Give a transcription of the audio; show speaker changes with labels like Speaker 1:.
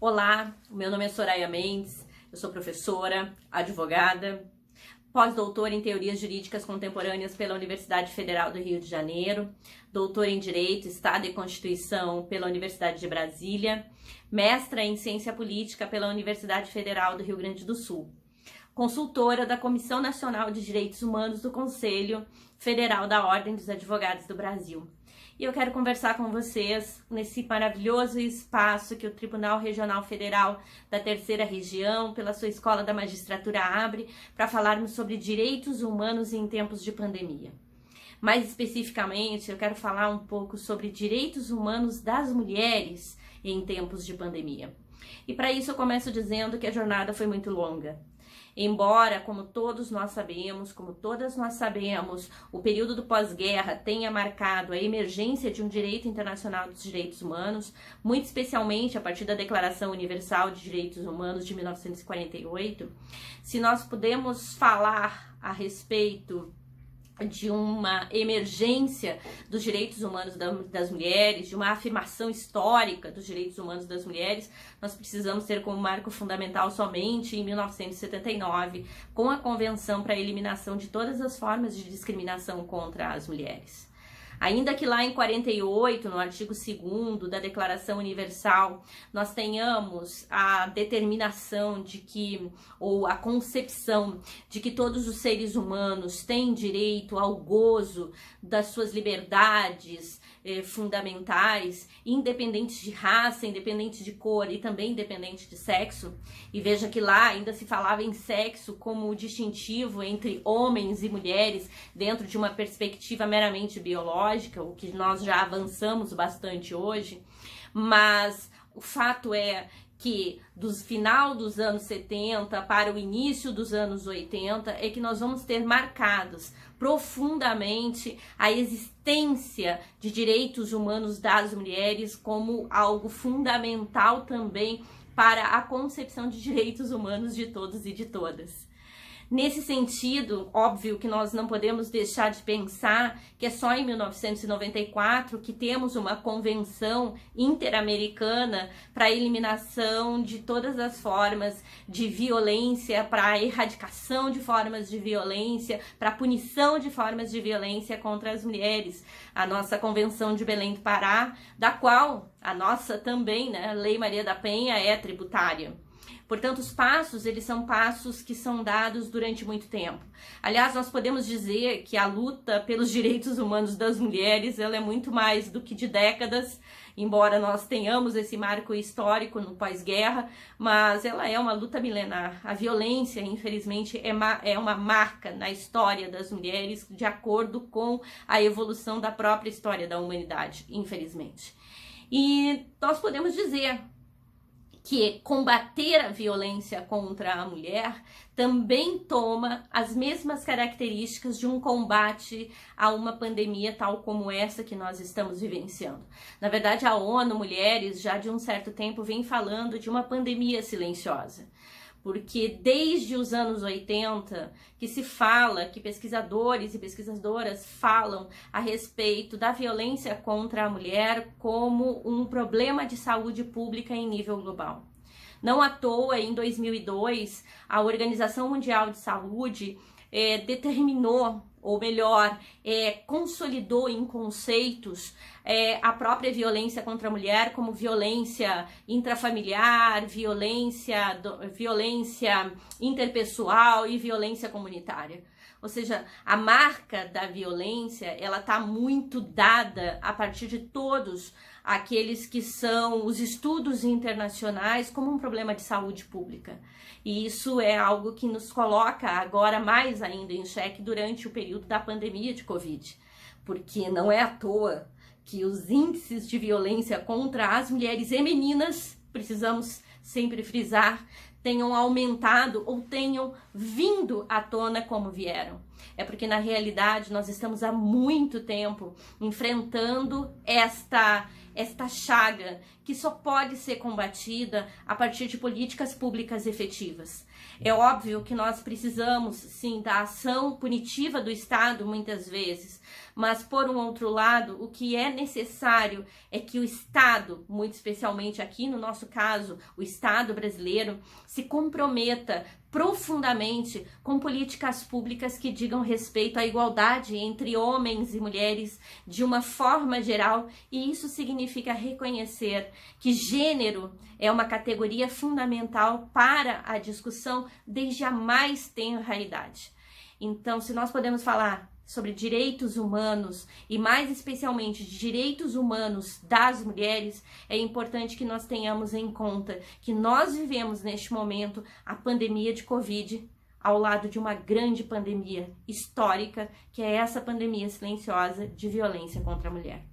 Speaker 1: Olá, o meu nome é Soraya Mendes, eu sou professora, advogada, pós-doutora em Teorias Jurídicas Contemporâneas pela Universidade Federal do Rio de Janeiro, doutora em Direito, Estado e Constituição pela Universidade de Brasília, mestra em Ciência Política pela Universidade Federal do Rio Grande do Sul, consultora da Comissão Nacional de Direitos Humanos do Conselho Federal da Ordem dos Advogados do Brasil. E eu quero conversar com vocês nesse maravilhoso espaço que o Tribunal Regional Federal da Terceira Região, pela sua Escola da Magistratura, abre para falarmos sobre direitos humanos em tempos de pandemia. Mais especificamente, eu quero falar um pouco sobre direitos humanos das mulheres em tempos de pandemia. E para isso eu começo dizendo que a jornada foi muito longa. Embora, como todas nós sabemos, o período do pós-guerra tenha marcado a emergência de um direito internacional dos direitos humanos, muito especialmente a partir da Declaração Universal de Direitos Humanos de 1948, se nós podemos falar a respeito de uma emergência dos direitos humanos das mulheres, de uma afirmação histórica dos direitos humanos das mulheres, nós precisamos ter como marco fundamental somente em 1979, com a Convenção para a Eliminação de todas as formas de discriminação contra as mulheres. Ainda que lá em 48, no artigo 2º da Declaração Universal, nós tenhamos a determinação de que, ou a concepção de que todos os seres humanos têm direito ao gozo das suas liberdades fundamentais, independentes de raça, independente de cor e também independente de sexo. E veja que lá ainda se falava em sexo como distintivo entre homens e mulheres dentro de uma perspectiva meramente biológica, o que nós já avançamos bastante hoje, mas o fato é que do final dos anos 70 para o início dos anos 80 é que nós vamos ter marcados profundamente a existência de direitos humanos das mulheres como algo fundamental também para a concepção de direitos humanos de todos e de todas. Nesse sentido, óbvio que nós não podemos deixar de pensar que é só em 1994 que temos uma convenção interamericana para a eliminação de todas as formas de violência, para a erradicação de formas de violência, para a punição de formas de violência contra as mulheres. A nossa Convenção de Belém do Pará, da qual a nossa também, né, a Lei Maria da Penha é tributária. Portanto, os passos, eles são passos que são dados durante muito tempo. Aliás, nós podemos dizer que a luta pelos direitos humanos das mulheres, ela é muito mais do que de décadas, embora nós tenhamos esse marco histórico no pós-guerra, mas ela é uma luta milenar. A violência, infelizmente, é uma marca na história das mulheres, de acordo com a evolução da própria história da humanidade, infelizmente. E nós podemos dizer que combater a violência contra a mulher também toma as mesmas características de um combate a uma pandemia tal como essa que nós estamos vivenciando. Na verdade, a ONU Mulheres já de um certo tempo vem falando de uma pandemia silenciosa. Porque desde os anos 80 que se fala, que pesquisadores e pesquisadoras falam a respeito da violência contra a mulher como um problema de saúde pública em nível global. Não à toa, em 2002, a Organização Mundial de Saúde determinou, ou melhor, consolidou em conceitos a própria violência contra a mulher como violência intrafamiliar, violência interpessoal e violência comunitária. Ou seja, a marca da violência, ela está muito dada a partir de todos aqueles que são os estudos internacionais como um problema de saúde pública. E isso é algo que nos coloca agora mais ainda em xeque durante o período da pandemia de Covid. Porque não é à toa que os índices de violência contra as mulheres e meninas, precisamos sempre frisar, tenham aumentado ou tenham vindo à tona como vieram. é porque na realidade nós estamos há muito tempo enfrentando esta chaga que só pode ser combatida a partir de políticas públicas efetivas. É óbvio que nós precisamos, sim, da ação punitiva do Estado muitas vezes, mas por um outro lado, o que é necessário é que o Estado, muito especialmente aqui no nosso caso, o Estado brasileiro, se comprometa profundamente com políticas públicas que digam respeito à igualdade entre homens e mulheres de uma forma geral, e isso significa reconhecer que gênero é uma categoria fundamental para a discussão desde a mais tenra idade. Então, se nós podemos falar sobre direitos humanos e mais especialmente direitos humanos das mulheres, é importante que nós tenhamos em conta que nós vivemos neste momento a pandemia de Covid ao lado de uma grande pandemia histórica, que é essa pandemia silenciosa de violência contra a mulher.